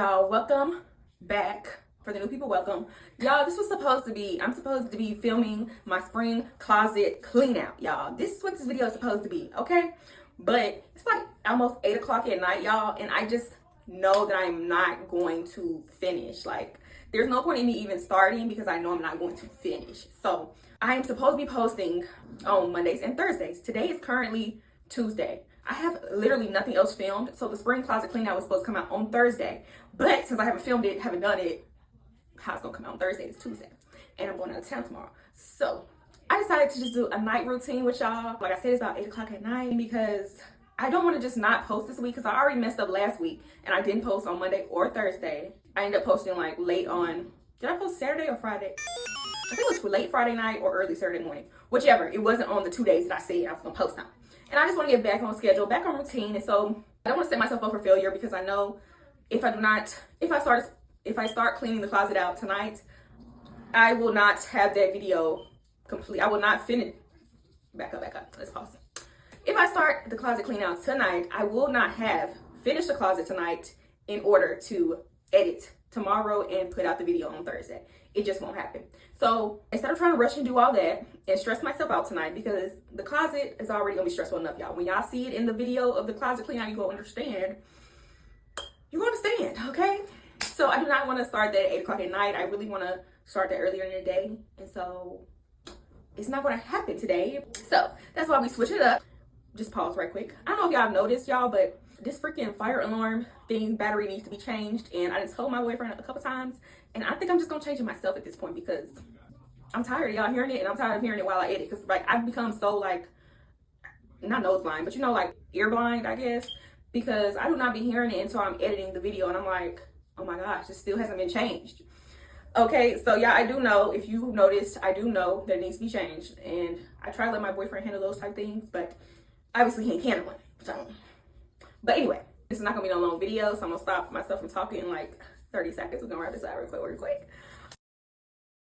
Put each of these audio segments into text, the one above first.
Y'all, welcome back. For the new people, welcome. Y'all, this was supposed to be, I'm supposed to be filming my spring closet clean out, y'all. This is what this video is supposed to be, okay? But it's like almost 8 o'clock at night, y'all, and I just know that I'm not going to finish. Like, there's no point in me even starting because I know I'm not going to finish. So I am supposed to be posting on Mondays and Thursdays. Today is currently Tuesday. I have literally nothing else filmed. So the spring closet clean out was supposed to come out on Thursday. But since I haven't filmed it, haven't done it, how it's gonna come out on Thursday is Tuesday. And I'm going out of town tomorrow. So I decided to just do a night routine with y'all. Like I said, it's about 8 o'clock at night because I don't want to just not post this week because I already messed up last week and I didn't post on Monday or Thursday. I ended up posting like late on, did I post Saturday or Friday? I think it was late Friday night or early Saturday morning. Whichever, it wasn't on the 2 days that I said I was gonna post on. And I just want to get back on schedule, back on routine. And so I don't want to set myself up for failure because I know if I start cleaning the closet out tonight, I will not have that video complete. I will not finish. Back up. Let's pause. If I start the closet clean out tonight, I will not have finished the closet tonight in order to edit tomorrow and put out the video on Thursday. It just won't happen. So instead of trying to rush and do all that and stress myself out tonight, because the closet is already gonna be stressful enough, y'all. When y'all see it in the video of the closet clean out, you go understand. You understand, okay? So I do not want to start that at 8 o'clock at night. I really want to start that earlier in the day. And so it's not going to happen today. So that's why we switch it up. Just pause right quick. I don't know if y'all have noticed, y'all, but this freaking fire alarm thing battery needs to be changed. And I just told my boyfriend a couple times. And I think I'm just going to change it myself at this point because I'm tired of y'all hearing it. And I'm tired of hearing it while I edit. Because like I've become so like, not nose blind, but you know, like ear blind, I guess. Because I do not be hearing it until I'm editing the video. And I'm like, oh my gosh, it still hasn't been changed. Okay, so yeah, I do know, if you noticed, I do know that it needs to be changed. And I try to let my boyfriend handle those type things, but obviously he ain't handle it. So, but anyway, this is not gonna be no long video, so I'm gonna stop myself from talking in like 30 seconds. We're gonna wrap this out real quick.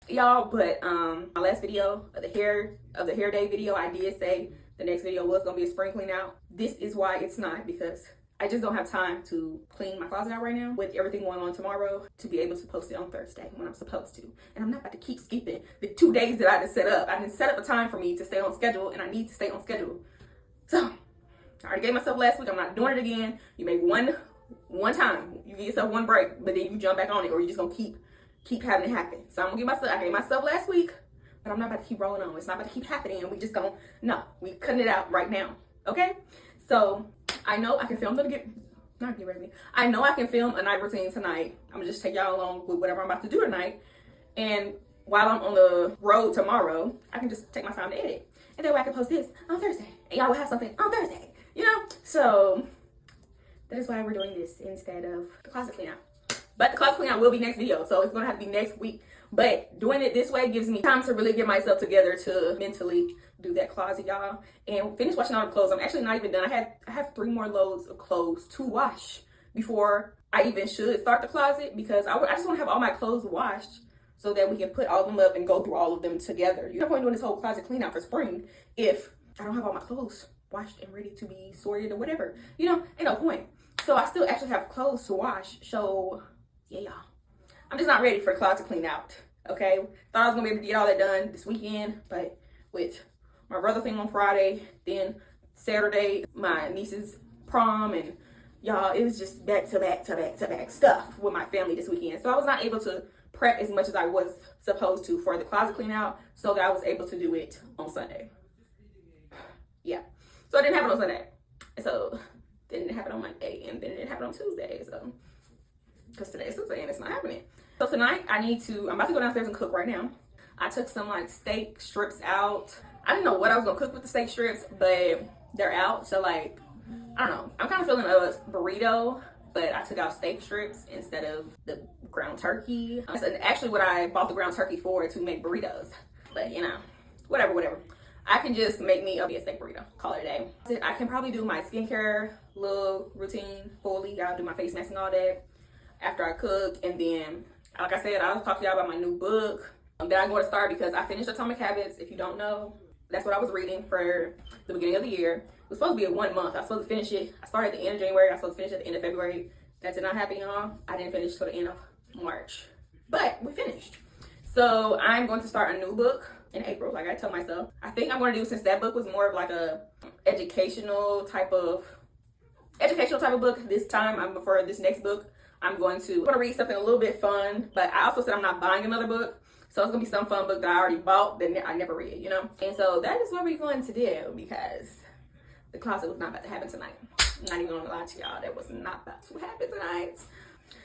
Y'all, but my last video of the hair day video, I did say the next video was gonna be a spring clean out. This is why it's not, because I just don't have time to clean my closet out right now with everything going on tomorrow to be able to post it on Thursday when I'm supposed to. And I'm not about to keep skipping the 2 days that I done set up. I didn't set up a time for me to stay on schedule, and I need to stay on schedule. So I already gave myself last week. I'm not doing it again. You make one time. You give yourself one break, but then you jump back on it, or you're just gonna keep having it happen. So I gave myself last week, but I'm not about to keep rolling on. It's not about to keep happening, and we just gonna, no, we cutting it out right now, okay? So I know I can film I know I can film a night routine tonight. I'm gonna just take y'all along with whatever I'm about to do tonight. And while I'm on the road tomorrow, I can just take my time to edit. And that way I can post this on Thursday. And y'all will have something on Thursday, you know? So that is why we're doing this instead of the closet clean out. But the closet clean out will be next video, so it's gonna have to be next week. But doing it this way gives me time to really get myself together to mentally do that closet, y'all, and finish washing all the clothes. I'm actually not even done. I have 3 more loads of clothes to wash before I even should start the closet, because I just want to have all my clothes washed so that we can put all of them up and go through all of them together. There's no point doing this whole closet clean out for spring if I don't have all my clothes washed and ready to be sorted or whatever. You know, ain't no point. So I still actually have clothes to wash. So yeah, y'all, I'm just not ready for closet clean out. Okay, thought I was gonna be able to get all that done this weekend, but with my brother thing on Friday, then Saturday my niece's prom, and y'all, it was just back to back stuff with my family this weekend. So I was not able to prep as much as I was supposed to for the closet clean out, so that I was able to do it on Sunday. Yeah, so I didn't have it on Sunday, so then it didn't happen on Monday, and then it didn't happen on Tuesday. So because today is Tuesday and it's not happening. So tonight I'm about to go downstairs and cook right now. I took some like steak strips out. I didn't know what I was gonna cook with the steak strips, but they're out. So like, I don't know. I'm kind of feeling a burrito, but I took out steak strips instead of the ground turkey. That's actually what I bought the ground turkey for, to make burritos. But you know, whatever. I can just make me a steak burrito, call it a day. I can probably do my skincare little routine fully. I'll do my face mask and all that after I cook, and then, like I said, I'll talk to y'all about my new book that I'm going to start, because I finished Atomic Habits. If you don't know, that's what I was reading for the beginning of the year. It was supposed to be a 1 month. I was supposed to finish it. I started at the end of January. I was supposed to finish at the end of February. That did not happen, y'all. I didn't finish till the end of March, but we finished. So I'm going to start a new book in April, like I told myself. I think I'm going to do, since that book was more of like a educational type of book, this time for this next book, I'm going to read something a little bit fun. But I also said I'm not buying another book, so it's gonna be some fun book that I already bought that I never read, you know. And so that is what we're going to do, because the closet was not about to happen tonight. I'm not even gonna lie to y'all, that was not about to happen tonight.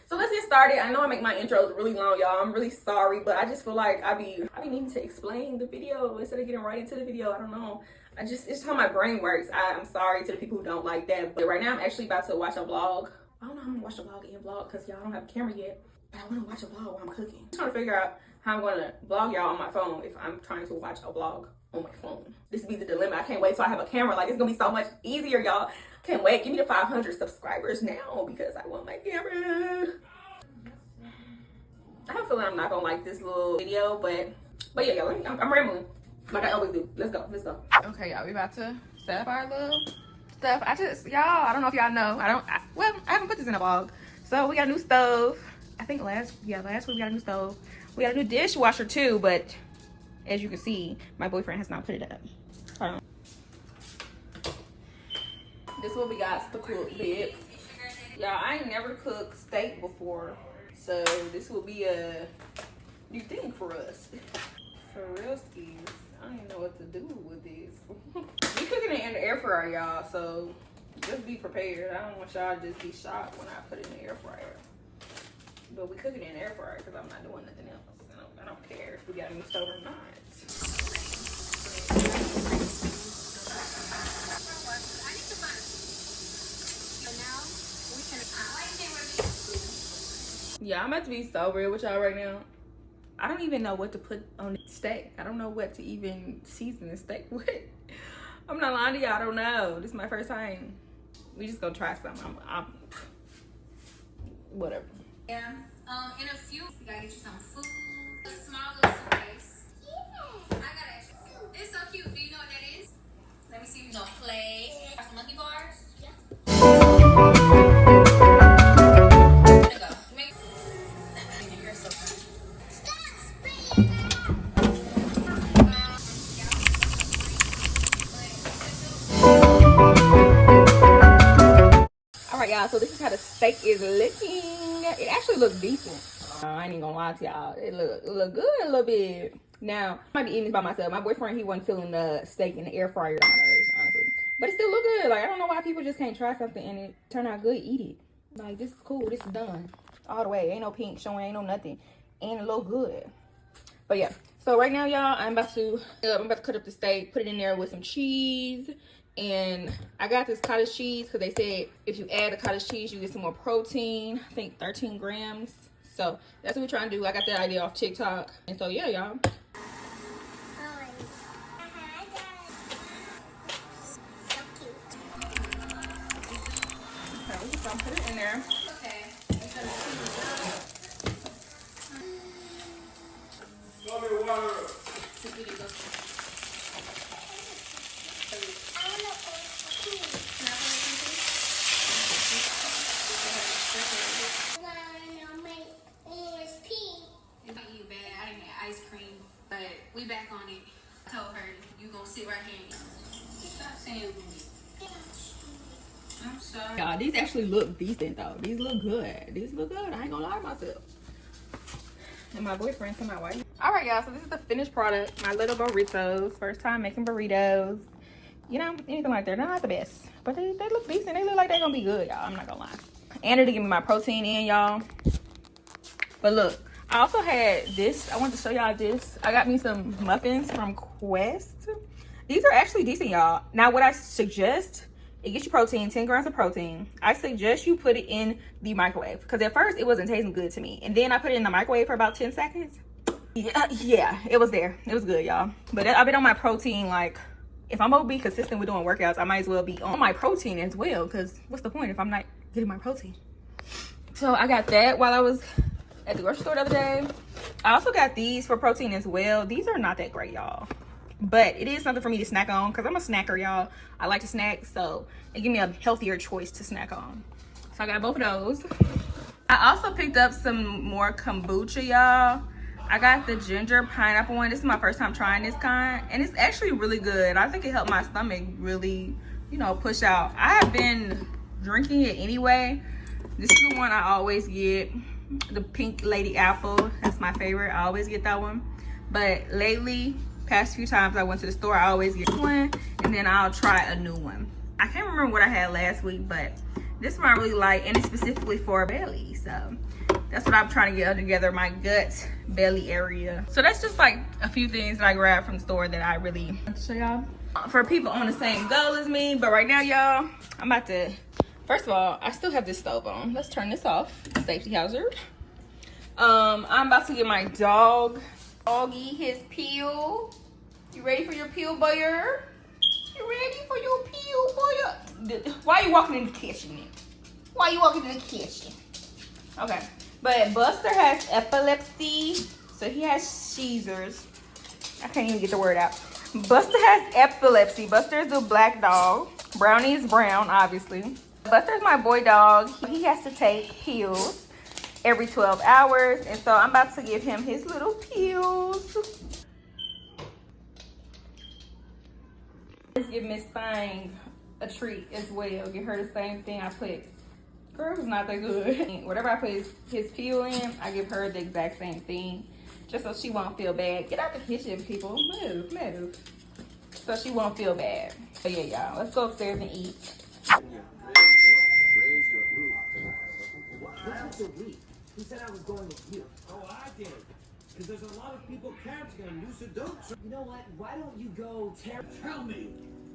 So let's get started. I know I make my intros really long, y'all. I'm really sorry, but I just feel like I be needing to explain the video instead of getting right into the video. I don't know. It's how my brain works. I'm sorry to the people who don't like that. But right now I'm actually about to watch a vlog. I don't know how I'm gonna watch a vlog and vlog because y'all don't have a camera yet. But I wanna watch a vlog while I'm cooking. I'm trying to figure out how I'm gonna vlog y'all on my phone if I'm trying to watch a vlog on my phone. This would be the dilemma. I can't wait till I have a camera. Like, it's gonna be so much easier, y'all. Can't wait. Give me the 500 subscribers now because I want my camera. I have a feeling I'm not gonna like this little video, but yeah, y'all, I'm rambling like I always do. Let's go. Okay, y'all, we about to set up our little stuff. I don't know if y'all know. I haven't put this in a vlog. So we got a new stove. I think last week we got a new stove. We got a new dishwasher too, but as you can see, my boyfriend has not put it up. Hold on. This is what we got to cook, babe. Y'all, I ain't never cooked steak before, so this will be a new thing for us. For real skis, I don't even know what to do with this. We cooking it in the air fryer, y'all, so just be prepared. I don't want y'all to just be shocked when I put it in the air fryer. But we cook it in the air fryer because I'm not doing nothing else. I don't care if we got a new stove or not. Yeah, I'm about to be so real with y'all right now. I don't even know what to put on the steak. I don't know what to even season the steak with. I'm not lying to y'all, I don't know. This is my first time. We just gonna try something. I'm whatever. Yeah. In a few, we gotta get you some food. A small little suitcase. Yeah. I got extra. It's so cute. Do you know what that is? Let me see if you know. Play. Some monkey bars. Yeah. There you go. Make your hair so fun. All right, y'all, so this is how the steak is looking. It actually looks decent. I ain't even gonna lie to y'all. It look good a little bit. Now, I might be eating this by myself. My boyfriend, he wasn't feeling the steak in the air fryer, honestly. But it still look good. Like, I don't know why people just can't try something and it turn out good. Eat it. Like, this is cool. This is done all the way. Ain't no pink showing, ain't no nothing. And it look good. But yeah, so right now, y'all, I'm about to cut up the steak, put it in there with some cheese. And I got this cottage cheese because they said if you add the cottage cheese, you get some more protein. I think 13 grams. So that's what we're trying to do. I got that idea off TikTok. And so yeah, y'all. Okay, we're just gonna put it in there. Okay. Ice cream, but we back on it. I told her you gonna sit right here. Stop saying I'm sorry. Y'all, these actually look decent though. These look good. These look good. I ain't gonna lie to myself. And my boyfriend to my wife. All right, y'all. So this is the finished product. My little burritos. First time making burritos. You know, anything like that. They're not the best, but they look decent. They look like they're gonna be good, y'all. I'm not gonna lie. And it'll give me my protein in, y'all. But look. I also had this. I wanted to show y'all this. I got me some muffins from Quest. These are actually decent, y'all. Now, what I suggest, it gets you protein, 10 grams of protein. I suggest you put it in the microwave because at first it wasn't tasting good to me. And then I put it in the microwave for about 10 seconds. Yeah, it was there. It was good, y'all. But I've been on my protein, like, if I'm gonna be consistent with doing workouts, I might as well be on my protein as well because what's the point if I'm not getting my protein? So I got that while I was at the grocery store the other day. I also got these for protein as well. These are not that great, y'all, but it is something for me to snack on because I'm a snacker, y'all. I like to snack, so it give me a healthier choice to snack on. So I got both of those. I also picked up some more kombucha, y'all. I got the ginger pineapple one. This is my first time trying this kind, and it's actually really good. I think it helped my stomach really, you know, push out. I have been drinking it anyway. This is the one I always get, the pink lady apple. That's my favorite. I always get that one. But lately, past few times I went to the store, I always get one, and then I'll try a new one. I can't remember what I had last week, but this one I really like, and it's specifically for belly. So that's what I'm trying to get together, my gut belly area. So that's just like a few things that I grabbed from the store that I really want to show y'all. For people on the same goal as me, but right now, y'all, I'm about to, first of all, I still have this stove on. Let's turn this off, safety hazard. I'm about to get my doggy his peel. You ready for your peel, boy? You ready for your peel, boy? Why are you walking in the kitchen? Why are you walking in the kitchen? Okay, but Buster has epilepsy, so he has seizures. I can't even get the word out. Buster has epilepsy. Buster is a black dog. Brownie is brown, obviously. Buster's my boy dog. He has to take pills every 12 hours, and so I'm about to give him his little pills. Let's give Miss Thang a treat as well. Give her the same thing I put. Girl, it's not that good. Whatever I put his pill in, I give her the exact same thing, just so she won't feel bad. Get out the kitchen, people. Move. So she won't feel bad. But yeah, y'all, let's go upstairs and eat. What's with the week? Who said I was going with you? Oh, I did. Because there's a lot of people counting on you, so don't. You know what? Why don't you go tell me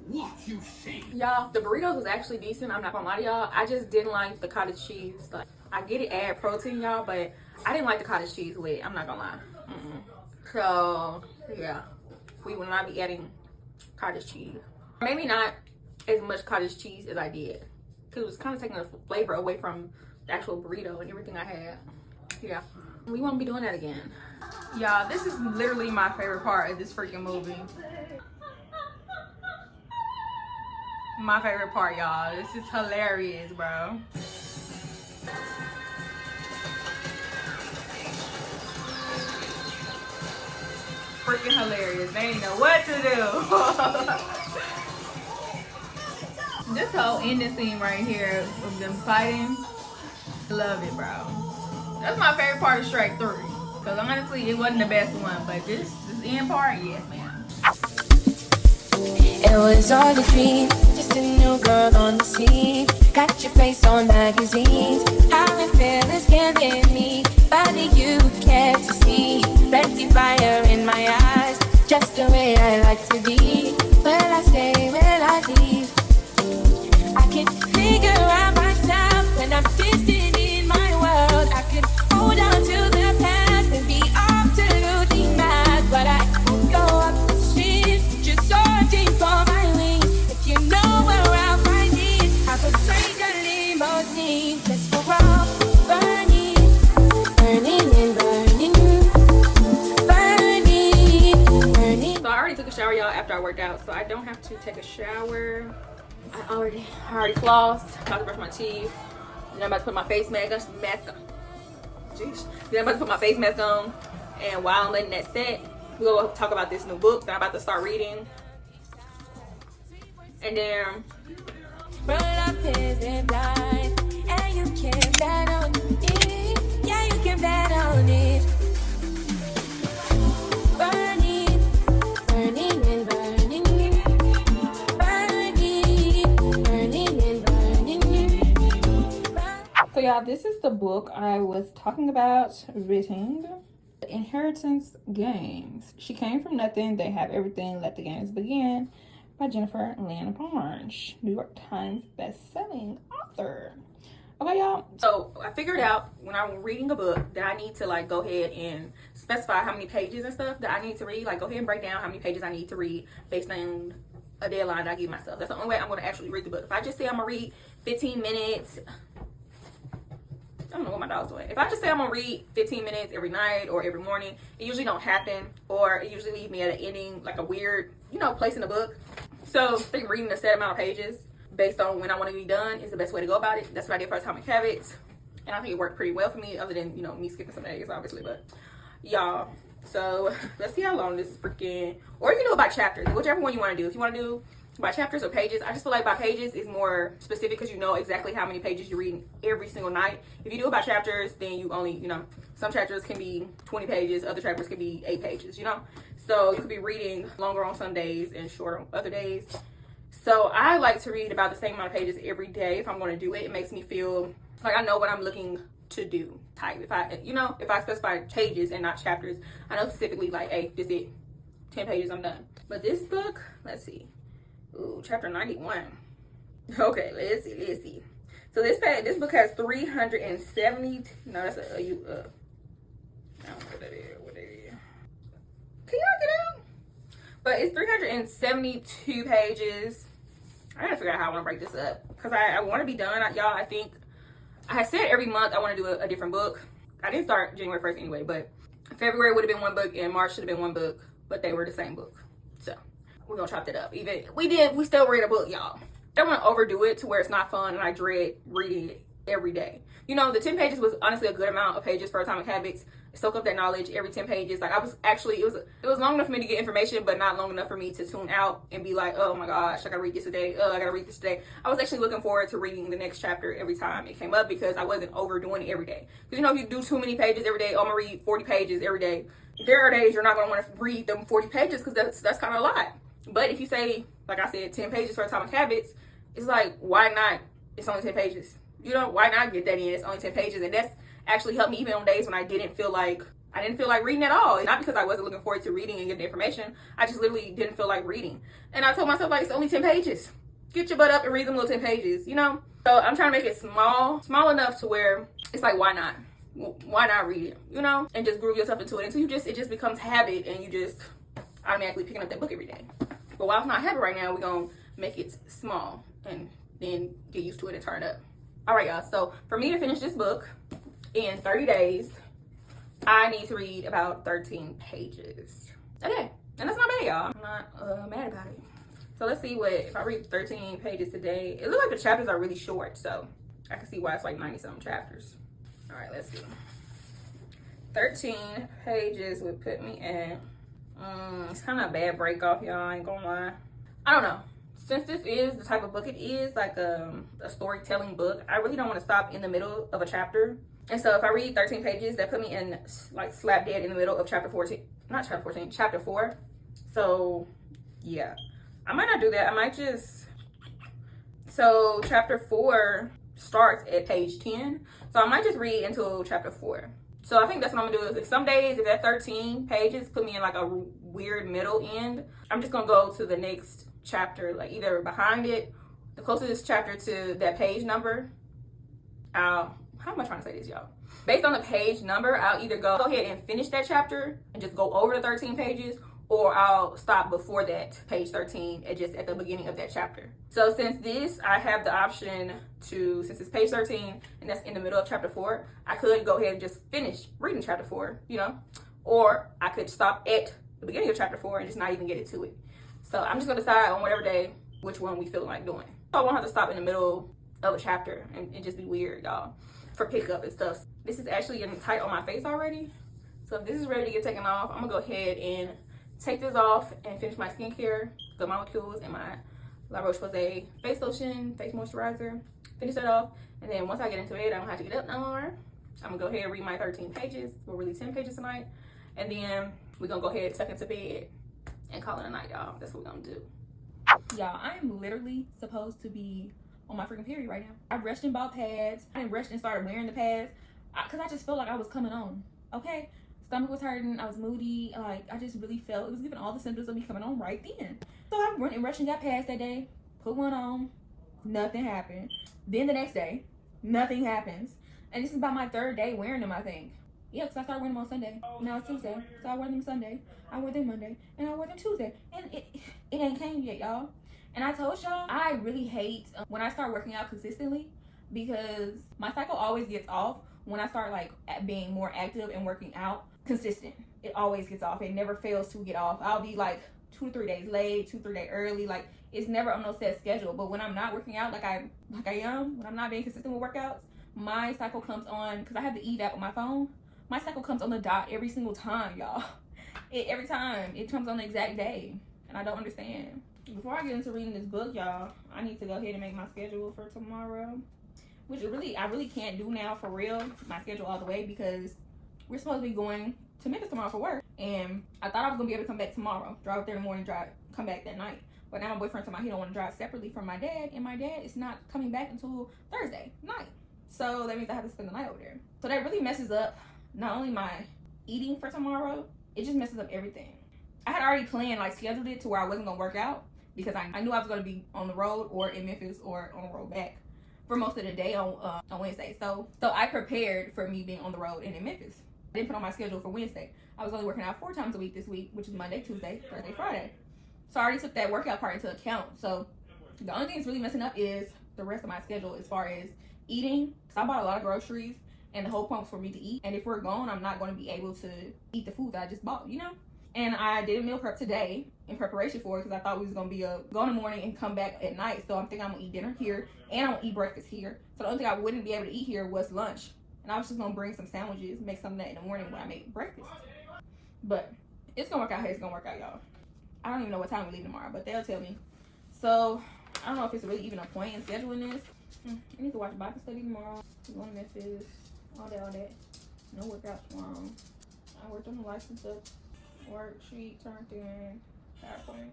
what you see? Y'all, the burritos was actually decent. I'm not gonna lie to y'all. I just didn't like the cottage cheese. Like, I get it, add protein, y'all, but I didn't like the cottage cheese with it. I'm not gonna lie. So, yeah. We will not be adding cottage cheese. Maybe not as much cottage cheese as I did. Because it was kind of taking the flavor away from the actual burrito and everything I had. Yeah. We won't be doing that again. Y'all, this is literally my favorite part of this freaking movie. My favorite part, y'all. This is hilarious, bro. Freaking hilarious. They ain't know what to do. This whole ending scene right here of them fighting, love it, bro. That's my favorite part of Shrek 3. Because honestly, it wasn't the best one, but this end part, yes, man. It was all a dream, just a new girl on the scene. Got your face on magazines. How it feels is killing me. Body you care to see. Plenty fire in my eyes, just the way I like to be. Will I stay, will I leave? I can figure out myself when I'm distant in my world. I can hold on to the past and be absolutely mad, but I go up the streets just searching for my wings. If you know where I'll find it, I could take a limousine just for all burning, burning and burning, burning, burning. So I already took a shower, y'all, after I worked out, so I don't have to take a shower. I already flossed, about to brush my teeth. Then I'm about to put my face mask on. Jeez. Then I'm about to put my face mask on. And while I'm letting that set, we'll talk about this new book that I'm about to start reading. And then Roll up is blind, and you can bet on it. Yeah, you can bet on it. Burning, burning and burning, burning, burning and burning. so y'all, this is the book I was talking about reading. The Inheritance Games. She came from nothing, they have everything, let the games begin. By Jennifer Lynn Barnes, New York Times best-selling author. Okay, y'all. So I figured out when I'm reading a book that I need to like go ahead and specify how many pages and stuff that I need to read. Like go ahead and break down how many pages I need to read based on a deadline that I give myself. That's the only way I'm going to actually read the book. If I just say I'm going to read 15 minutes, I don't know what my dog's doing. If I just say I'm going to read 15 minutes every night or every morning, it usually don't happen, or it usually leaves me at an ending, like a weird, place in the book. So I think reading a set amount of pages based on when I want to be done is the best way to go about it. That's what I did for Atomic Habits, and I think it worked pretty well for me, other than, you know, me skipping some days, obviously. But y'all, so let's see how long this freaking, or you can do it by chapters, whichever one you want to do. If you want to do by chapters or pages, I just feel like by pages is more specific because you know exactly how many pages you're reading every single night. If you do it by chapters, then you only, you know, some chapters can be 20 pages, other chapters can be 8 pages, you know. So you could be reading longer on some days and shorter on other days. So I like to read about the same amount of pages every day if I'm going to do it. It makes me feel like I know what I'm looking to do type. If I, you know, if I specify pages and not chapters, I know specifically like, hey, this is it, 10 pages, I'm done. But this book, let's see. Ooh, chapter 91. Okay, let's see. So this book has 370. No, that's I don't know what that is. Can y'all get out? But it's 372 pages. I gotta figure out how I want to break this up because I want to be done. Y'all, I think I had said every month I want to do a different book. I didn't start January 1st anyway, but February would have been one book and March should have been one book, but they were the same book. So we're gonna chop that up. Even we still read a book, y'all. I don't want to overdo it to where it's not fun and I dread reading it every day. You know, the 10 pages was honestly a good amount of pages for Atomic Habits. Soak up that knowledge every 10 pages. Like I was actually, it was long enough for me to get information, but not long enough for me to tune out and be like, oh my gosh, I gotta read this today. I gotta read this today. I was actually looking forward to reading the next chapter every time it came up because I wasn't overdoing it every day. Because you know, if you do too many pages every day, oh, I'm gonna read 40 pages every day. There are days you're not gonna want to read them 40 pages because that's kind of a lot. But if you say, like I said, 10 pages for Atomic Habits, it's like, why not? It's only 10 pages. You know, why not get that in? It's only 10 pages. And that's actually helped me even on days when I didn't feel like reading at all. Not because I wasn't looking forward to reading and getting information. I just literally didn't feel like reading. And I told myself, like, it's only 10 pages. Get your butt up and read them little 10 pages, you know? So I'm trying to make it small enough to where it's like, why not? Why not read it, you know? And just groove yourself into it until it just becomes habit and you just automatically picking up that book every day. But while it's not habit right now, we're going to make it small and then get used to it and turn it up. All right, y'all. So for me to finish this book in 30 days, I need to read about 13 pages a day. And that's not bad, y'all. I'm not mad about it. So let's see if I read 13 pages a day. It looks like the chapters are really short, so I can see why it's like 90-something chapters. All right, let's see. 13 pages would put me at, it's kind of a bad break off, y'all. I ain't gonna lie. I don't know. Since this is the type of book it is, like a storytelling book, I really don't want to stop in the middle of a chapter. And so if I read 13 pages, that put me in like slap dead in the middle of chapter 4. So yeah, I might not do that. I might just, so chapter 4 starts at page 10. So I might just read until chapter 4. So I think that's what I'm gonna do. If some days, if that 13 pages put me in like a weird middle end, I'm just gonna go to the next chapter, like either behind it, the closest chapter to that page number. How am I trying to say this, y'all? Based on the page number, I'll either go ahead and finish that chapter and just go over the 13 pages, or I'll stop before that page 13 and just at the beginning of that chapter. So since this, I have the option to, since it's page 13 and that's in the middle of chapter 4, I could go ahead and just finish reading chapter 4, you know, or I could stop at the beginning of chapter 4 and just not even get it to it. So I'm just gonna decide on whatever day which one we feel like doing. So I won't have to stop in the middle of a chapter and just be weird, y'all, for pickup and stuff. This is actually getting tight on my face already. So if this is ready to get taken off, I'm gonna go ahead and take this off and finish my skincare, the molecules, and my La Roche-Posay face lotion, face moisturizer. Finish that off, and then once I get into bed, I don't have to get up no more. I'm gonna go ahead and read my 13 pages. We're really 10 pages tonight, and then we're gonna go ahead and tuck into bed and call it a night, y'all. That's what we're gonna do. Y'all, I am literally supposed to be on my freaking period right now. I rushed and bought pads. I rushed and started wearing the pads because I just felt like I was coming on. Okay, stomach was hurting. I was moody. Like I just really felt it was giving all the symptoms of me coming on right then. So I went and rushed and got pads that day. Put one on. Nothing happened. Then the next day, nothing happens. And this is about my 3rd day wearing them, I think. Yeah, because I started wearing them on Sunday. Now it's Tuesday. So I wore them Sunday. I wore them Monday. And I wore them Tuesday. And it ain't came yet, y'all. And I told y'all, I really hate when I start working out consistently because my cycle always gets off when I start like being more active and working out consistent. It always gets off. It never fails to get off. I'll be like 2 to 3 days late, 2 to 3 days early. Like, it's never on no set schedule. But when I'm not working out like I am, when I'm not being consistent with workouts, my cycle comes on, because I have the Eve app on my phone. My cycle comes on the dot every single time, y'all. Every time it comes on the exact day, and I don't understand. Before I get into reading this book, y'all, I need to go ahead and make my schedule for tomorrow, which I really can't do now for real, my schedule all the way, because we're supposed to be going to Memphis tomorrow for work, and I thought I was gonna be able to come back tomorrow, drive up there in the morning, come back that night. But now my boyfriend told me he don't want to drive separately from my dad, and my dad is not coming back until Thursday night. So that means I have to spend the night over there. So that really messes up not only my eating for tomorrow, it just messes up everything. I had already planned, like scheduled it to where I wasn't gonna work out, because I knew I was gonna be on the road or in Memphis or on the road back for most of the day on Wednesday. So I prepared for me being on the road and in Memphis. I didn't put on my schedule for Wednesday. I was only working out 4 times a week this week, which is Monday, Tuesday, Thursday, Friday. So I already took that workout part into account. So the only thing that's really messing up is the rest of my schedule as far as eating. So I bought a lot of groceries, and the whole point was for me to eat. And if we're gone, I'm not going to be able to eat the food that I just bought, you know? And I did a meal prep today in preparation for it, because I thought we was going to be go in the morning and come back at night. So I'm thinking I'm going to eat dinner here, and I'm going to eat breakfast here. So the only thing I wouldn't be able to eat here was lunch. And I was just going to bring some sandwiches, make some of that in the morning when I make breakfast. But it's going to work out. Hey, it's going to work out, y'all. I don't even know what time we leave tomorrow, but they'll tell me. So I don't know if it's really even a point in scheduling this. I need to watch Bible study tomorrow. I'm going to Memphis. All that. No workout tomorrow. I worked on the license up. Worksheet turned in. PowerPoint.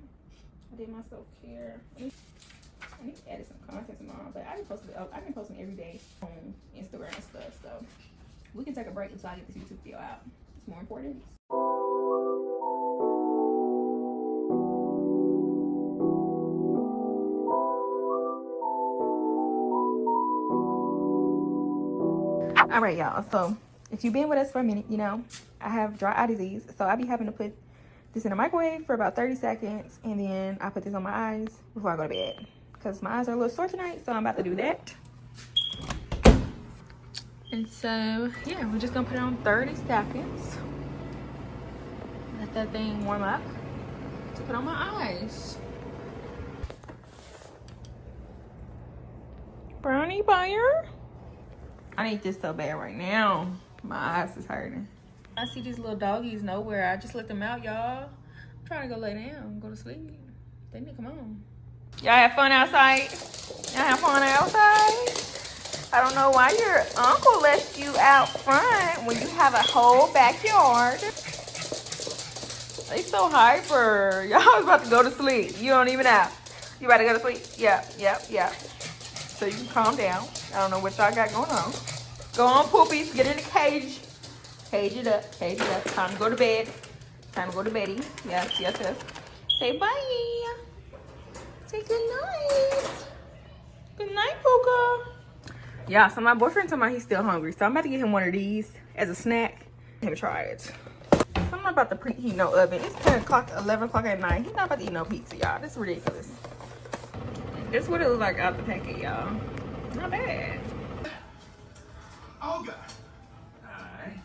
I did my self-care. I need to edit some content tomorrow, but I've been posting every day on Instagram and stuff, so we can take a break until I get this YouTube video out. It's more important. All right, y'all, so if you've been with us for a minute, you know I have dry eye disease, so I be having to put this in the microwave for about 30 seconds, and then I put this on my eyes before I go to bed, because my eyes are a little sore tonight, so I'm about to do that. And so yeah, we're just gonna put it on 30 seconds, let that thing warm up to put on my eyes. Brownie buyer, I need this so bad right now. My eyes is hurting. I see these little doggies nowhere. I just let them out, y'all. I'm trying to go lay down, go to sleep. They need to come on. Y'all have fun outside? Y'all have fun outside? I don't know why your uncle left you out front when you have a whole backyard. They so hyper. Y'all about to go to sleep. You don't even know. You about to go to sleep? Yeah. So you can calm down. I don't know what y'all got going on. Go on, poopies. Get in the cage. Cage it up. Time to go to bed. Time to go to beddy. Yes. Say bye. Say good night. Good night, Puka. Yeah, so my boyfriend told me he's still hungry, so I'm about to get him one of these as a snack. Let me try it. I'm not about to preheat no oven. It's 10 o'clock, 11 o'clock at night. He's not about to eat no pizza, y'all. This is ridiculous. This is what it looks like out the packet, y'all. Not bad. Oh, God. Hi.